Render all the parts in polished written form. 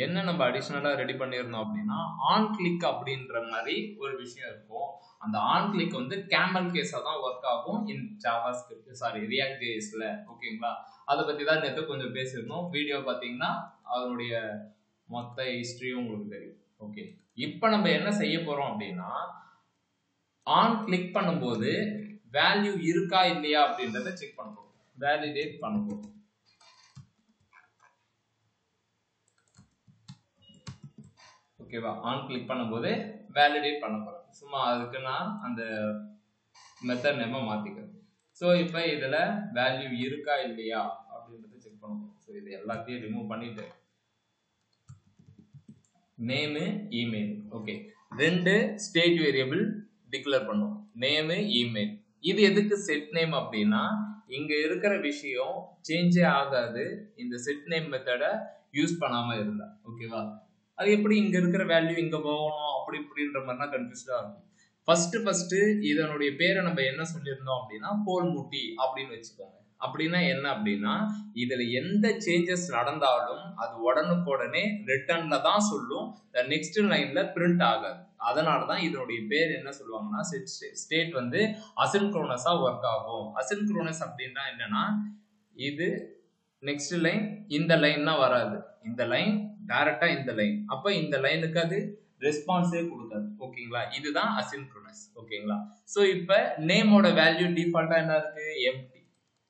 என்ன நம்ம அடிஷனலா ரெடி பண்ணியிருந்தோம் அப்படின்னா ஆன் கிளிக் அப்படின்ற மாதிரி ஒரு விஷயம் இருக்கும். அந்த ஆன் கிளிக் வந்து கேமல் கேஸா தான் ஒர்க் ஆகும் இன் ஜாவாஸ்கிரிப்ட் ரியாக்ட் ஜேஎஸ்ல. ஓகேங்களா, அதை பத்தி தான் நேற்று கொஞ்சம் பேசியிருந்தோம். வீடியோ பார்த்தீங்கன்னா அதனுடைய மொத்த ஹிஸ்டரியும் உங்களுக்கு தெரியும். ஓகே, இப்போ நம்ம என்ன செய்ய போறோம் அப்படின்னா ஆன் கிளிக் பண்ணும்போது வேல்யூ இருக்கா இல்லையா அப்படின்றத செக் பண்ண போறோம், வேலிடேட் பண்ண போறோம். ஓகேவா, ஆன் கிளிக் பண்ணும்போது வேலிடேட் பண்ண போறேன். சும்மா அதுக்கு நான் அந்த மெத்தட் நேமை மாத்திக்கிறேன். ஸோ இப்போ இதுல வேல்யூ இருக்கா இல்லையா அப்படின்றத செக் பண்ண போறோம். ஸோ இது எல்லாத்தையும் ரிமூவ் பண்ணிட்டு நேமு இமெயில். ஓகே, ரெண்டு ஸ்டேட் வேரியபிள் டிக்ளேர் பண்ணுவோம், நேமு இமெயில். இது எதுக்கு செட் நேம் அப்படின்னா இங்க இருக்கிற விஷயம் சேஞ்சே ஆகாது இந்த செட் நேம் மெத்தடை யூஸ் பண்ணாம இருந்தா. ஓகேவா, அது எப்படி இங்க இருக்கிற வேல்யூ இங்க போகணும் அப்படி இப்படின்ற மாதிரினா கன்ஃபியூஸ்டா இருக்கும். ஃபர்ஸ்ட் இதனுடைய பேரை நம்ம என்ன சொல்லியிருந்தோம் அப்படின்னா போல் முட்டி அப்படின்னு வச்சுக்கோங்க. அப்படின்னா என்ன அப்படின்னா இதுல எந்த சேஞ்சஸ் நடந்தாலும் அது உடனுக்குடனே ரிட்டர்ன்ல தான் சொல்லும், நெக்ஸ்ட் லைன்ல பிரிண்ட் ஆகாது. அதனாலதான் இதனுடைய பேர் என்ன சொல்லுவாங்கன்னா ஸ்டேட் வந்து அசின்க்ரோனஸா ஒர்க் ஆகும். அசின்க்ரோனஸ் அப்படின்னா என்னன்னா இது நெக்ஸ்ட் லைன் இந்த லைன்னா வராது, இந்த லைன் டைரக்டா இந்த லைன், அப்ப இந்த லைனுக்கு அது ரெஸ்பான்ஸே கொடுக்காது. ஓகேங்களா, இதுதான் அசின்க்ரோனஸ். ஓகேங்களா, சோ இப்ப நேமோட வேல்யூ டிஃபால்ட்டா என்ன இருக்கு, எம்டி.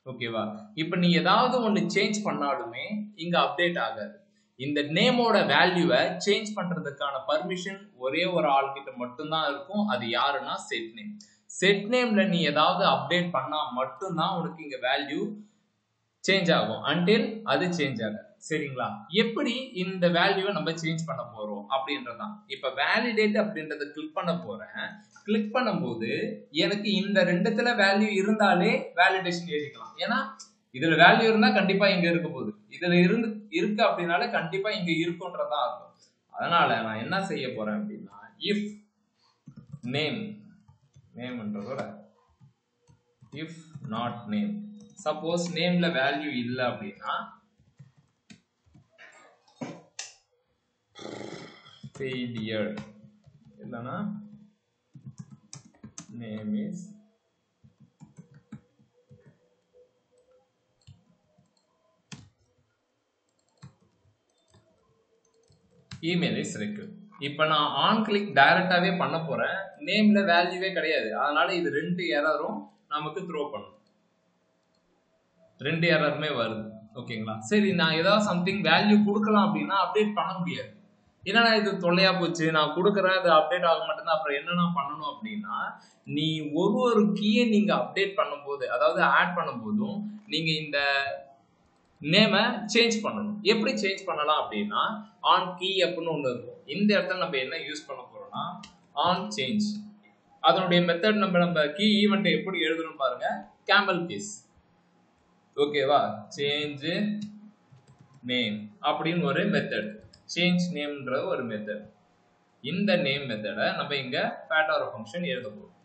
ஓகேவா, இப்ப நீ ஏதாவது ஒன்னு சேஞ்ச் பண்ணாலுமே இங்க அப்டேட் ஆகாது. இந்த நேமோட வேல்யூவை சேஞ்ச் பண்றதுக்கான பர்மிஷன் ஒரே ஒரு ஆள் கிட்ட மட்டும்தான் இருக்கும். அது யாருன்னா செட் நேம். செட் நேம்ல நீ ஏதாவது அப்டேட் பண்ணா மட்டும்தான் உனக்கு இங்க வேல்யூ சேஞ்ச் ஆகும், அன்டில் அது சேஞ்ச் ஆகாது. சரிங்களா, எப்படி இந்த வேல்யூவை நம்ம சேஞ்ச் பண்ண போறோம் அப்படின்றதான். இப்ப வேலிடேட் அப்படின்றத கிளிக் பண்ண போறேன். கிளிக் பண்ணும்போது எனக்கு இந்த ரெண்டுத்துல வேல்யூ இருந்தாலே வேலிடேஷன் எழுதிக்கலாம். ஏன்னா இதுல வேல்யூ இருந்தா கண்டிப்பா இங்க இருக்க போகுது, இதுல இருக்கு அப்படின்னால கண்டிப்பா இங்க இருக்குன்றதான் அர்த்தம். அதனால நான் என்ன செய்ய போறேன் அப்படின்னா இஃப் நேம், நேம்ன்றதோட இஃப் நாட் நேம், சப்போஸ் நேம்ல வேல்யூ இல்ல அப்படின்னா failure, இல்லனா name is email is required. இப்ப நான் ஆன் கிளிக் டைரக்டாவே பண்ண போறேன், நேம்ல வேல்யூவே கிடையாது. அதனால இது ரெண்டு எரரும் நமக்கு த்ரோ பண்ணும், ரெண்டு எரருமே வருது. ஓகேங்களா, சரி நான் ஏதாவது சம்திங் வேல்யூ கொடுக்கலாம் அப்படின்னா அப்டேட் பண்ண முடியாது. என்னன்னா இது தொல்லையா போச்சு, நான் கொடுக்குறேன் அது அப்டேட் ஆக மாட்டேன்னா அப்புறம் என்னென்ன பண்ணணும் அப்படின்னா நீ ஒரு கீயை நீங்க அப்டேட் பண்ணும்போது, அதாவது ஆட் பண்ணும்போதும் நீங்க இந்த நேமை சேஞ்ச் பண்ணணும். எப்படி சேஞ்ச் பண்ணலாம் அப்படின்னா ஆன் கீ அப்படின்னு ஒன்று இருக்கும். இந்த இடத்துல நம்ம என்ன யூஸ் பண்ண போறோம்னா ஆன் சேஞ்ச். அதனுடைய மெத்தட் நம்ம கீ ஈவெண்ட் எப்படி எழுதணும் பாருங்க, கேமல் கேஸ். ஓகேவா, சேஞ்ச் நேம் அப்படின்னு ஒரு மெத்தட், சேஞ்ச் நேம்ன்ற ஒரு மெத்தட். இந்த நேம் மெத்தடை நம்ம இங்க பேட்டாரோ ஃபங்க்ஷன் எழுத போறோம்.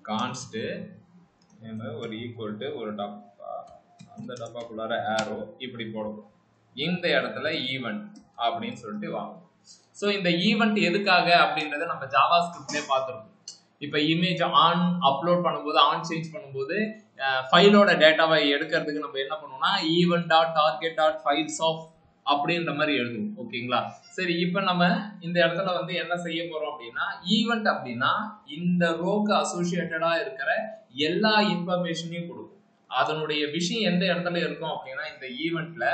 கான்ஸ்ட் நேம் ஒரு ஈக்குவல் டு ஒரு டப்பா, அந்த டப்பாக்குள்ளார ஆரோ இப்படி போடுவோம். இந்த இடத்துல ஈவெண்ட் அப்படின்னு சொல்லிட்டு வாங்க. ஸோ இந்த ஈவெண்ட் எதுக்காக அப்படின்றத நம்ம ஜாவா ஸ்கிரிப்ட்லேயே பார்த்துருக்கோம். இப்போ இமேஜ் ஆன் அப்லோட் பண்ணும்போது, ஆன் சேஞ்ச் பண்ணும்போது ஃபைலோட டேட்டாவை எடுக்கிறதுக்கு நம்ம என்ன பண்ணுவோம்னா event dot target dot files of அப்படின்ற மாதிரி எழுதுவோம். ஓகேங்களா, சரி இப்போ நம்ம இந்த இடத்துல வந்து என்ன செய்ய போறோம் அப்படின்னா ஈவெண்ட் அப்படின்னா இந்த ரோக்கு அசோசியேட்டடா இருக்கிற எல்லா இன்ஃபர்மேஷனையும் கொடுக்கும். அதனுடைய விஷயம் எந்த இடத்துல இருக்கும் அப்படின்னா இந்த ஈவெண்ட்ல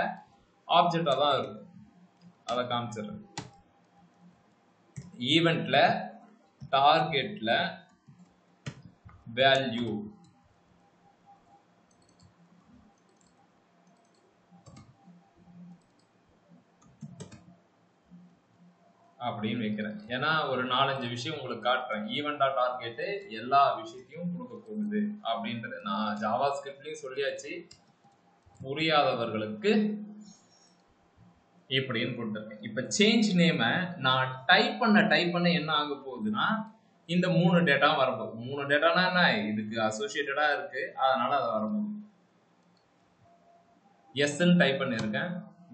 ஆப்ஜெக்டா தான் இருக்கும். அதை காமிச்சிடுறேன். ஈவெண்ட்ல டார்கெட்ல வேல்யூ அப்படின்னு வைக்கிறேன். ஏன்னா ஒரு 4-5 விஷயம் உங்களுக்கு காட்டுறேன். ஈவெண்டா டார்கெட் எல்லா விஷயத்தையும் கொடுக்க போகுது அப்படின்றது நான் ஜாவா ஸ்கிரிப்ட்லயும் சொல்லியாச்சு, புரியாதவர்களுக்கு இப்படின்னு கொடுத்துருக்கேன். இப்ப சேஞ்ச் நேமை நான் டைப் பண்ண என்ன ஆக போகுதுன்னா இந்த 3 டேட்டா வரப்போகுது. 3 டேட்டானா என்ன, இதுக்கு அசோசியேட்டடா இருக்கு, அதனால அது வரப்போகுது. எஸ்ன்னு டைப் பண்ணியிருக்கேன்,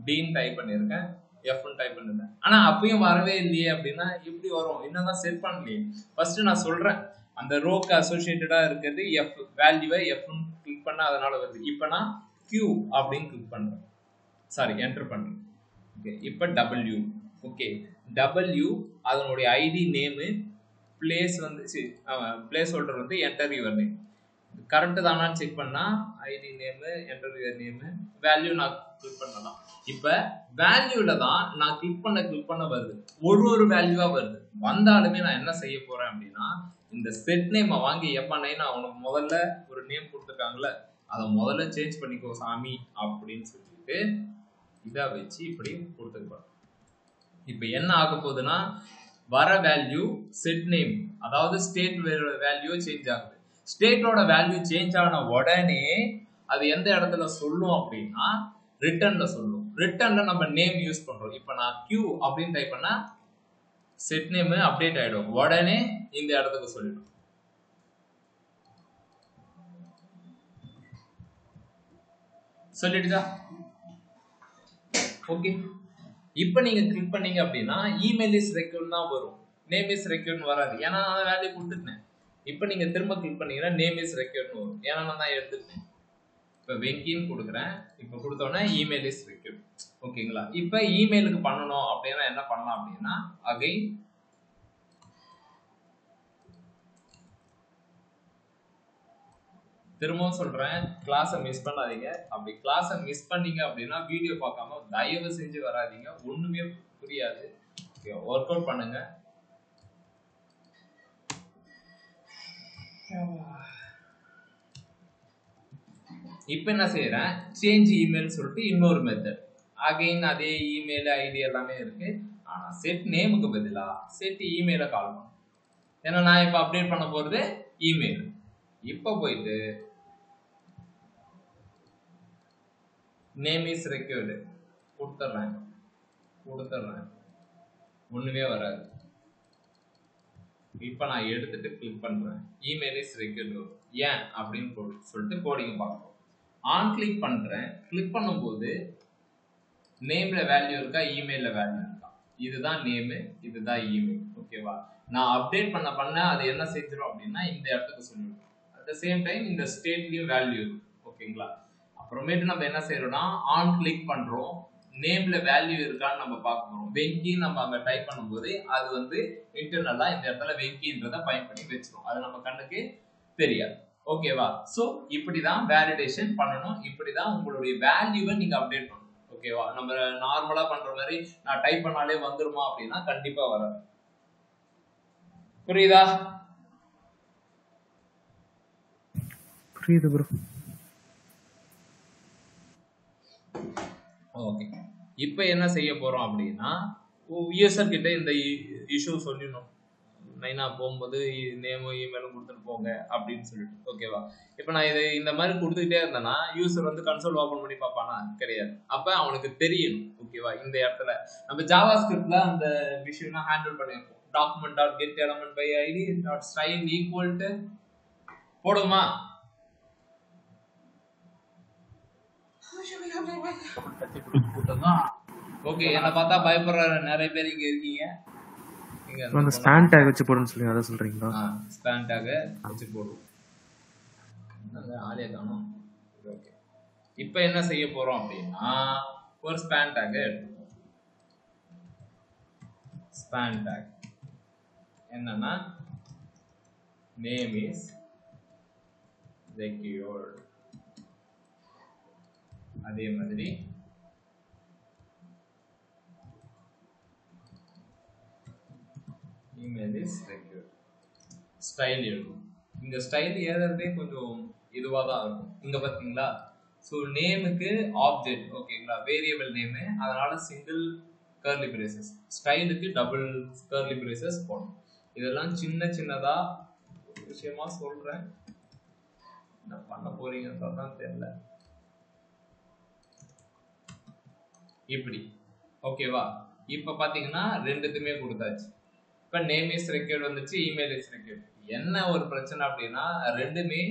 டின்னு டைப் பண்ணியிருக்கேன், F டைப் பண்ணிருந்தேன். ஆனா அப்பயும் வரவே இல்லையே அப்படின்னா எப்படி வரும்? என்னதான் செட் பண்ணலையே. ஃபர்ஸ்ட் நான் சொல்றேன், அந்த ரோக்கு அசோசியேட்டடா இருக்கிறது F, வேல்யூவை F கிளிக் பண்ணா அதனால வருது. இப்போ நான் Q அப்படின்னு கிளிக் பண்றேன், சாரி என்டர் பண்றேன். ஓகே, இப்போ W. ஓகே, W அதனுடைய ஐடி நேமு, பிளேஸ் வந்து பிளேஸ் ஹோல்டர் வந்து என்டர் யுவர் நேம். கரெக்ட் தானான்னு செக் பண்ணா ID name, enter your name, value நான் கிளிக் பண்ணலாம். இப்போ வேல்யூல தான் நான் கிளிக் பண்ண வருது, ஒரு வேல்யூவா வருது. வந்தாலுமே நான் என்ன செய்ய போறேன் அப்படின்னா, இந்த செட் நேமை வாங்கி எப்பனே நான் உனக்கு முதல்ல ஒரு நேம் கொடுத்துருக்காங்கல்ல, அதை முதல்ல சேஞ்ச் பண்ணிக்கோ சாமி அப்படின்னு சொல்லிட்டு இதை வச்சு இப்படி கொடுத்துருப்பாங்க. இப்போ என்ன ஆக போகுதுன்னா, வர வேல்யூ செட் நேம், அதாவது ஸ்டேட் வேல்யூ சேஞ்ச் ஆகுது. ஸ்டேட்டோட வேல்யூ சேஞ்ச் ஆன உடனே அது எந்த இடத்துல சொல்லும் அப்படின்னா ரிட்டர்ன்ல சொல்லும். ரிட்டர்ன்ல நம்ம நேம் யூஸ் பண்றோம். இப்போ நான் Q அப்படின்னு டைப் பண்ணா செட் நேம் அப்டேட் ஆயிடும், உடனே இந்த இடத்துக்கு சொல்லிடும். சொல்லிடுதா? ஓகே, இப்போ நீங்க கிளிக் பண்ணீங்க அப்படின்னா இமெயில் இஸ் ரெக்யூர்ட் தான் வரும், நேம் இஸ் ரெக்யூர்ட் வராது. ஏன்னா நான் வேல்யூ கொடுத்துட்டேன். இப்போ நீங்க திரும்ப கிளிக் பண்ணீங்கன்னா நேம் இஸ் ரெக்யூர்ட் வரும், ஏன்னா நான் தான் எடுத்துட்டேன். இப்போ வெங்கின்னு கொடுக்குறேன். இப்போ கொடுத்தோன்னே இமெயில் இஸ் ரெக்யூர்ட். ஓகேங்களா? இப்போ இமெயிலுக்கு பண்ணணும் அப்படின்னா என்ன பண்ணலாம் அப்படின்னா, அகைன் திரும்பவும் சொல்றேன், கிளாஸை மிஸ் பண்ணாதீங்க. அப்படி கிளாஸை மிஸ் பண்ணீங்க அப்படின்னா வீடியோ பார்க்காம தயவு செஞ்சு வராதீங்க, ஒண்ணுமே புரியாது. ஒர்க் அவுட் பண்ணுங்க. இப்போ என்ன செய்யறேன், சேஞ்ச் இமெயில் சொல்லிட்டு இன்னொரு மெத்தட், அகைன் அதே இமெயில் ஐடி எல்லாமே இருக்கு. ஆனா செட் நேமுக்கு பதிலா செட் இமெயிலை கால் பண்ணும். ஏன்னா நான் இப்போ அப்டேட் பண்ண போறது இமெயில். இப்போ போயிட்டு நேம் இஸ் ரெக்யூர்டு கொடுத்துட்றேன், ஒண்ணுமே வராது. இப்போ நான் எடுத்துட்டு கிளிக் பண்றேன், இமெயில் இஸ் ரெக்யூர்டு. ஏன் அப்படின்னு சொல்லிட்டு கோடிங் பார்க்கணும். ஆன் கிளிக் பண்றேன். கிளிக் பண்ணும்போது நேம்ல வேல்யூ இருக்கா, இமெயில்ல வேல்யூ இருக்கா, இதுதான் நேம், இதுதான் இமெயில். ஓகேவா? நான் அப்டேட் பண்ண அது என்ன செஞ்சிடும் அப்படின்னா இந்த இடத்துக்கு சொல்லிடும். அட் த சேம் டைம் இந்த ஸ்டேட்லயும் வேல்யூ இருக்கு. ஓகேங்களா? அப்புறமேட்டு நம்ம என்ன செய்யறோம்னா ஆன் கிளிக் பண்றோம், நேம்ல வேல்யூ இருக்கான்னு நம்ம பார்க்கணும். வெங்கி நம்ம அங்க டைப் பண்ணும்போது அது வந்து இன்டர்னலா இந்த இடத்துல வெங்கின்றத பயன் பண்ணி வச்சிரும், அது நம்ம கண்ணுக்கு தெரியாது. ஓகேவா? சோ இப்படிதான் வேலிடேஷன் பண்ணணும், இப்படிதான் உங்களுடைய வேல்யூவை நீங்க அப்டேட் பண்ணணும். ஓகேவா? நம்ம நார்மலா பண்ற மாதிரி நான் டைப் பண்ணாலே வந்துருமா அப்படின்னா கண்டிப்பா வராது. புரியுதா? புரியுது ப்ரோ. ஓகே, இப்போ என்ன செய்ய போறோம் அப்படின்னா யூசர் கிட்ட இந்த இஷ்யூ சொல்லிடணும். மெயினா போகும்போது நேமும் இமெயிலும் கொடுத்துட்டு போங்க அப்படின்னு சொல்லிட்டு. ஓகேவா? இப்போ நான் இது இந்த மாதிரி கொடுத்துக்கிட்டே இருந்தேன்னா யூசர் வந்து கன்சோல் ஓபன் பண்ணி பார்ப்பானா? கிடையாது. அப்ப அவனுக்கு தெரியணும். ஓகேவா? இந்த இடத்துல நம்ம ஜாவா ஸ்கிரிப்ட்ல அந்த விஷயம்லாம் ஹேண்டில் பண்ணிருப்போம். Document dot get element by ID dot style equal to போடுமா? ஓகே, என்ன பார்த்தா பயப்படுற நிறைய பேர் இங்க இருக்கீங்க. அந்த ஸ்பேன் டேக் வச்சு போடுன்னு சொல்லி அத சொல்றீங்களா? ஸ்பேன் டேக் வச்சு போடுவோம். அந்த ஆளே காணோம். ஓகே, இப்போ என்ன செய்ய போறோம் அப்படின்னா ஒரு ஸ்பேன் டேக் எடுத்துப்போம். ஸ்பேன் டேக் என்னன்னா நேம் இஸ் ரெக்யூர்ட், அதே மாதிரி email is secure. ஸ்டைல் இருக்கும். இந்த ஸ்டைல் ஏறதே கொஞ்சம் இதுவா தான் இருக்கும். இங்க பாத்தீங்களா? சோ நேமுக்கு ஆப்ஜெக்ட், ஓகேங்களா, வேரியபிள் நேம், அதனால சிங்கிள் கர்லி பிரேசஸ். ஸ்டைலுக்கு டபுள் கர்லி பிரேசஸ் போடணும். இதெல்லாம் சின்னதா விஷயமா சொல்றேன், என்ன பண்ண போறீங்கன்னு தான் தெரியல. இப்படி ஓகேவா? இப்ப பாத்தீங்கன்னா ரெண்டுத்துமே கொடுத்தாச்சு. இப்ப நேம் இஸ் ரெக்யூர்ட் வந்துச்சு, இமெயில் இஸ் ரெக்யூர்ட். என்ன ஒரு பிரச்சனை அப்படின்னா ரெண்டுமே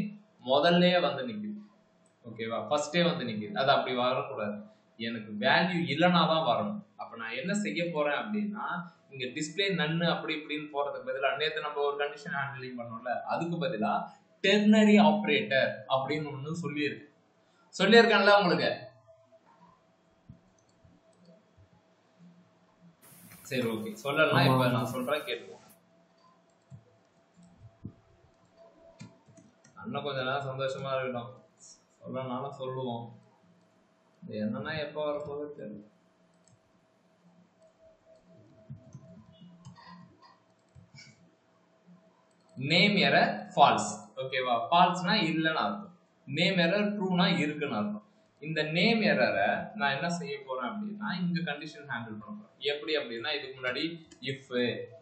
முதல்லயே வந்து நிக்குது. ஓகேவா? ஃபர்ஸ்டே வந்து நிக்குது. அது அப்படி வரக்கூடாது. எனக்கு வேல்யூ இல்லைனா தான் வரணும். அப்ப நான் என்ன செய்ய போறேன் அப்படின்னா, இங்க டிஸ்பிளே நன்னு அப்படி இப்படின்னு போறதுக்கு பதிலா நேத்து நம்ம ஒரு கண்டிஷன் ஹேண்ட்லிங் பண்ணோம்ல, அதுக்கு பதிலா டெர்னரி ஆபரேட்டர் அப்படின்னு ஒண்ணு சொல்லியிருக்கேன்ல உங்களுக்கு. சரி ஓகே, சொல்லலாம். இப்ப நான் சொல்றேன் கேட்டுக்கோ. அண்ணன் கொஞ்ச நேரம் சந்தோஷமா இருக்கட்டும், சொல்லனாலும் சொல்லுவோம். என்னன்னா எப்ப வரப்போது தெரியல. Name error false. ஓகேவா? ஃபால்ஸ்னா இல்லைன்னு அர்த்தம், நேம் எரர் ட்ரூனா இருக்குன்னு அர்த்தம். இந்த நேம் எரரை நான் என்ன செய்ய போறேன் அப்படின்னா, இங்க கண்டிஷன் ஹேண்டில் பண்ண போறேன். எப்படி அப்படின்னா, இதுக்கு முன்னாடி இஃப்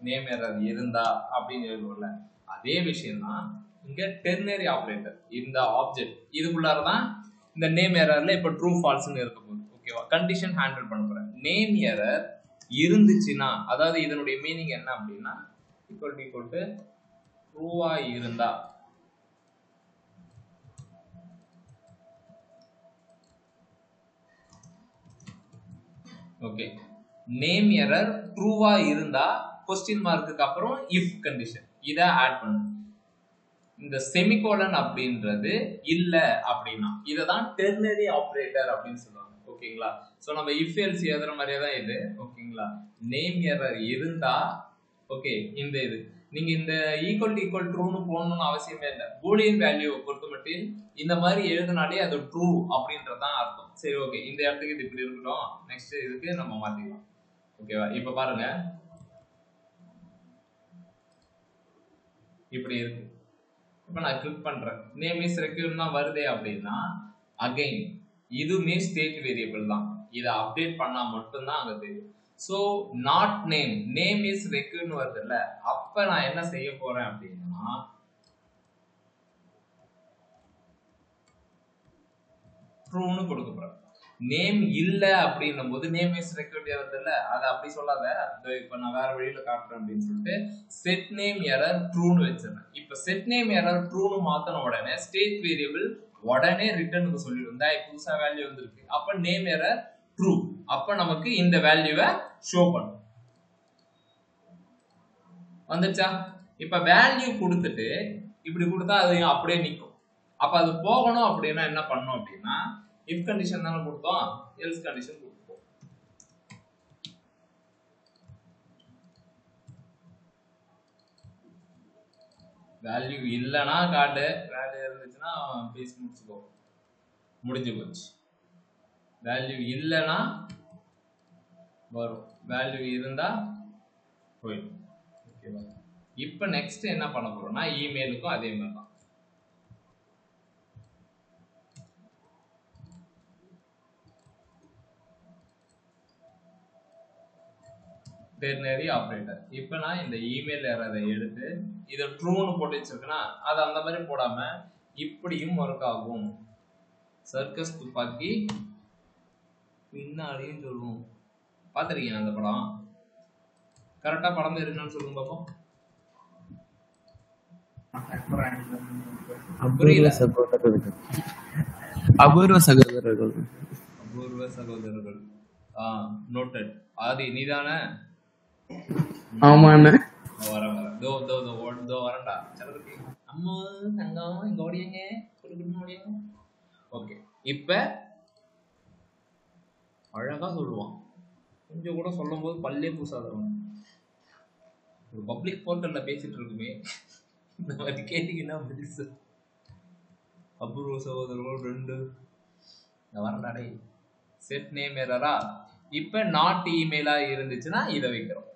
நேம் எரர் இருந்தா அப்படின்னு எழுதுவோம்ல, அதே விஷயம் தான் இங்க டெர்னரி ஆபரேட்டர். இந்த ஆப்ஜெக்ட் இதுக்குள்ளாரதான் இந்த நேம் எரர்ல இப்ப ட்ரூ ஃபால்ஸ்னு இருக்க போகுது. ஓகேவா? கண்டிஷன் ஹேண்டில் பண்ண போறேன். நேம் எரர் இருந்துச்சுன்னா, அதாவது இதனுடைய மீனிங் என்ன அப்படின்னா, ஈக்குவல் டு ட்ரூவா இருந்தா, ஓகே, நேம் எரர் ட்ரூவா இருந்தா क्वेश्चन மார்க்குக்கு அப்புறம் இஃப் கண்டிஷன் இத ஆட் பண்ணணும். இந்த செமிகோலன் அப்படின்றது இல்ல அப்படின்னா இததான் டெர்னரி ஆபரேட்டர் அப்படின்னு சொல்லுவாங்க. ஓகேங்களா? சோ நம்ம இஃப் எல்ஸ் எழுதுற மாதிரியே தான் இது. ஓகேங்களா? நேம் எரர் இருந்தா, ஓகே, இந்த இது நீங்க இந்த ஈக்குவல் ட்ரூன்னு போடணும்னு அவசியமே இல்லை. பூலியன் வேல்யூ பொறுத்த மட்டும் இந்த மாதிரி எழுதினாலே அது ட்ரூ அப்படின்றதான் அர்த்தம். சரி ஓகே, இந்த இடத்துக்கு இது இப்படி இருக்கட்டும். நெக்ஸ்ட் இதுக்கு நம்ம மாத்திக்கலாம். ஓகேவா? இப்ப பாருங்க, இப்படி இருக்கு. இப்ப நான் கிளிக் பண்றேன், நேம் இஸ் ரெக்யூர்ட் தான் வருதே அப்படின்னா, அகைன் இதுவுமே ஸ்டேட் வேரியபிள் தான். இதை அப்டேட் பண்ணா மட்டும்தான் அங்க தெரியும். சோ நாட் நேம் இஸ் ரெக்யூர்ட்னு வருது இல்ல, அப்ப நான் என்ன செய்ய போறேன் அப்படின்னா, ட்ரூன்னு கொடுக்க போறேன். நேம் இல்ல அப்படின்னும் போது நேம் இஸ் ரெக்யூர்ட் வருது இல்ல, அதை அப்படி சொல்லாத. இப்ப நான் வேற வழியில காட்டுறேன் அப்படின்னு சொல்லிட்டு செட் நேம் எரர் ட்ரூன்னு வச்சிருக்கேன். இப்ப செட் நேம் எரர் ட்ரூன்னு மாத்தின உடனே ஸ்டேட் வேரியபிள் உடனே ரிட்டர்னுக்கு சொல்லிடும், புதுசா வேல்யூ வந்திருக்கு. அப்ப நேம் எரர் ட்ரூ, அப்ப நமக்கு இந்த வேல்யூவை ஷோ பண்ணும். வந்துச்சா? இப்ப வேல்யூ கொடுத்துட்டு இப்படி கொடுத்தா அது அப்படியே நிக்கும். அப்ப அது போகணும் அப்படின்னா என்ன பண்ணணும் அப்படின்னா, இஃப் கண்டிஷன் தானே கொடுத்தோம், எல்ஸ் கண்டிஷன் கொடுப்போம். வேல்யூ இல்லைன்னா காட்டு, வேல்யூ இருந்துச்சுன்னா பேசி முடிச்சுக்கோ, முடிஞ்சு போச்சு. வேல்யூ இல்லைன்னா வரும், வேல்யூ இருந்தா போயிடும். ஓகேவா? இப்ப நெக்ஸ்ட் என்ன பண்ண போறோம்னா, இமெயிலுக்கும் அதே மாதிரி தான். Ternary operator. இப்ப நான் இந்த இமெயில் எரரை எடுத்து இதை ட்ரூன்னு போட்டு வச்சிருக்கேன்னா, அது அந்த மாதிரி போடாம இப்படியும் ஒர்க் ஆகும். சர்க்கஸ் துப்பாக்கி பின்னாடியும் சொல்லுவோம். பாத்திருக்கீங்க அந்த படம்? கரெக்டா படம் இருக்குன்னு சொல்லுங்க பாப்போம். அபூர்வ சகோதரர்கள். அபூர்வ சகோதரர்கள். அபூர்வ சகோதரர்கள். நோட்டட். ஆதி நீதானே? ஆமாண்ணே. வரேன். தோ வரேன்டா. சரக்கு அம்மா தங்கம் இங்க ஓடியங்க, குடுக்குன்னு ஓடியங்க. ஓகே, இப்ப அழகா சொல்லுவான். கொஞ்சம் கூட சொல்லும் போது பல்லே பூசாதவன். ஒரு பப்ளிக் போர்ட்டல்ல பேசிட்டு இருக்குமே, இந்த மாதிரி கேட்டீங்கன்னா பதில். அபூர்வ சகோதரர்கள் 2 வரண்டாடே. Set name எரரா? இப்ப நாட் இமெயிலா இருந்துச்சுன்னா இதை வைக்கிறோம்.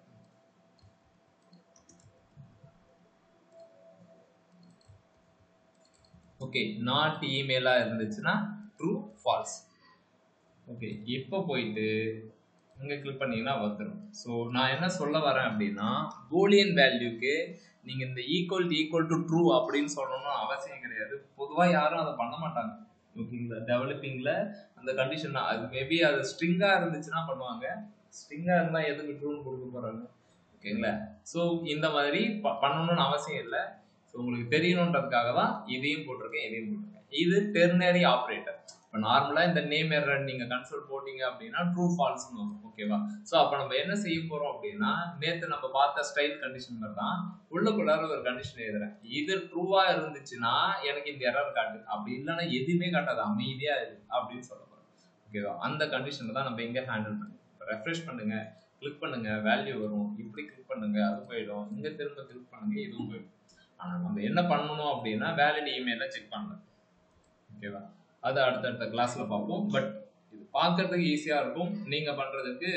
ஓகே, நாட் இமெயிலா இருந்துச்சுன்னா ட்ரூ ஃபால்ஸ். ஓகே, இப்ப போயிட்டு இங்க கிளிக் பண்ணீங்கன்னா வந்துடும். ஸோ நான் என்ன சொல்ல வரேன் அப்படின்னா, பூலியன் வேல்யூக்கு நீங்க இந்த ஈக்குவல் டு ட்ரூ அப்படின்னு சொல்லணும்னு அவசியம் கிடையாது. பொதுவா யாரும் அதை பண்ண மாட்டாங்க. ஓகேங்களா? டெவலப்பிங்ல அந்த கண்டிஷன் அது மேபி அது ஸ்ட்ரிங்கா இருந்துச்சுன்னா பண்ணுவாங்க. ஸ்ட்ரிங்கா இருந்தா எதுக்கு ட்ரூன்னு கொடுக்க போறாங்க? ஓகேங்களா? ஸோ இந்த மாதிரி பண்ணணும்னு அவசியம் இல்லை. ஸோ உங்களுக்கு தெரியணுன்றதுக்காக தான் இதையும் போட்டிருக்கேன், இதையும் போட்டிருக்கேன். இது டெர்னரி ஆபரேட்டர். இப்போ நார்மலா இந்த நேம் எரர் நீங்க கன்சோல் போட்டீங்க அப்படின்னா ட்ரூ ஃபால்ஸ்னு வரும். ஓகேவா? ஸோ அப்போ நம்ம என்ன செய்ய போறோம் அப்படின்னா, நேற்று நம்ம பார்த்த ஸ்டைல் கண்டிஷன் மாதிரி தான் உள்ளுக்குள்ளார ஒரு கண்டிஷன் எழுதுறேன். இது ட்ரூவா இருந்துச்சுன்னா எனக்கு இந்த எரர் காட்டு, அப்படி இல்லைன்னா எதுவுமே காட்டாது, அமைதியா இருக்கு அப்படின்னு சொல்ல போறோம். ஓகேவா? அந்த கண்டிஷனை தான் நம்ம இங்கே ஹேண்டில் பண்ணுவோம். ரெஃப்ரெஷ் பண்ணுங்க, கிளிக் பண்ணுங்க, வேல்யூ வரும். இப்படி கிளிக் பண்ணுங்க, அது போயிடும். இங்க திரும்ப கிளிக் பண்ணுங்க, இதுவும் போயிடும். ஆனா நம்ம என்ன பண்ணணும் அப்படின்னா வேலிட் இமெயில செக் பண்ணலாம். ஓகேவா? அது அடுத்தடுத்த கிளாஸ்ல பார்ப்போம். பட் இது பார்க்கறதுக்கு ஈஸியா இருக்கும், நீங்க பண்றதுக்கு